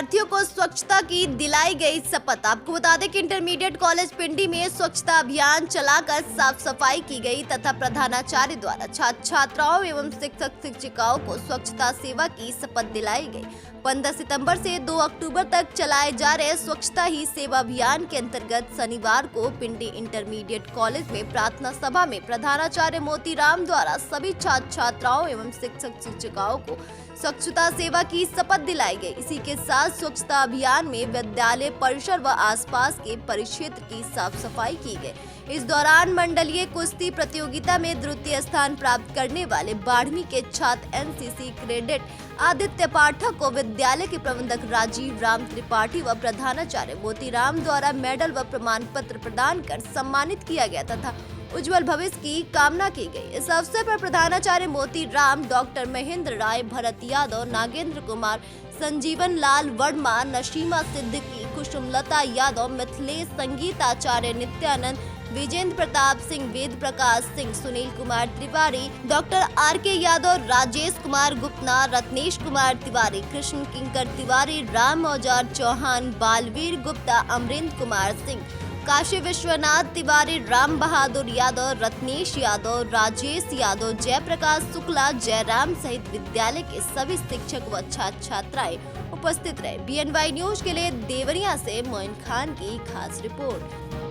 विद्यार्थियों को स्वच्छता की दिलाई गई शपथ। आपको बता दें कि इंटरमीडिएट कॉलेज पिंडी में स्वच्छता अभियान चलाकर साफ सफाई की गई तथा प्रधानाचार्य द्वारा छात्र छात्राओं एवं शिक्षक शिक्षिकाओं को स्वच्छता सेवा की शपथ दिलाई गई। 15 सितंबर से 2 अक्टूबर तक चलाए जा रहे स्वच्छता ही सेवा अभियान के अंतर्गत शनिवार को पिंडी इंटरमीडिएट कॉलेज में प्रार्थना सभा में प्रधानाचार्य मोतीराम द्वारा सभी छात्र छात्राओं एवं शिक्षक शिक्षिकाओं को स्वच्छता सेवा की शपथ दिलाई गई। इसी के साथ स्वच्छता अभियान में विद्यालय परिसर व आसपास के परिक्षेत्र की साफ सफाई की गई। इस दौरान मंडलीय कुश्ती प्रतियोगिता में द्वितीय स्थान प्राप्त करने वाले 12वीं के छात्र एनसीसी कैडेट आदित्य पाठक को विद्यालय के प्रबंधक राजीव राम त्रिपाठी व प्रधानाचार्य मोतीराम द्वारा मेडल व प्रमाण पत्र प्रदान कर सम्मानित किया गया तथा उज्जवल भविष्य की कामना की गई। इस अवसर पर प्रधानाचार्य मोतीराम, डॉक्टर महेंद्र राय, भरत यादव, नागेंद्र कुमार, संजीवन लाल वर्मा, नशीमा सिद्दीकी, कुसुमलता यादव, मिथिलेश, संगीत आचार्य नित्यानंद, विजेंद्र प्रताप सिंह, वेद प्रकाश सिंह, सुनील कुमार तिवारी, डॉक्टर आर.के. यादव, राजेश कुमार गुप्ता, रत्नेश कुमार तिवारी, कृष्ण किंकर तिवारी, राम औजार चौहान, बालवीर गुप्ता, अमरेंद्र कुमार सिंह, काशी विश्वनाथ तिवारी, राम बहादुर यादव, रत्नेश यादव, राजेश यादव, जयप्रकाश शुक्ला, जयराम सहित विद्यालय के सभी शिक्षक व छात्र छात्राएं उपस्थित रहे। BNY न्यूज के लिए देवरिया से मोइन खान की खास रिपोर्ट।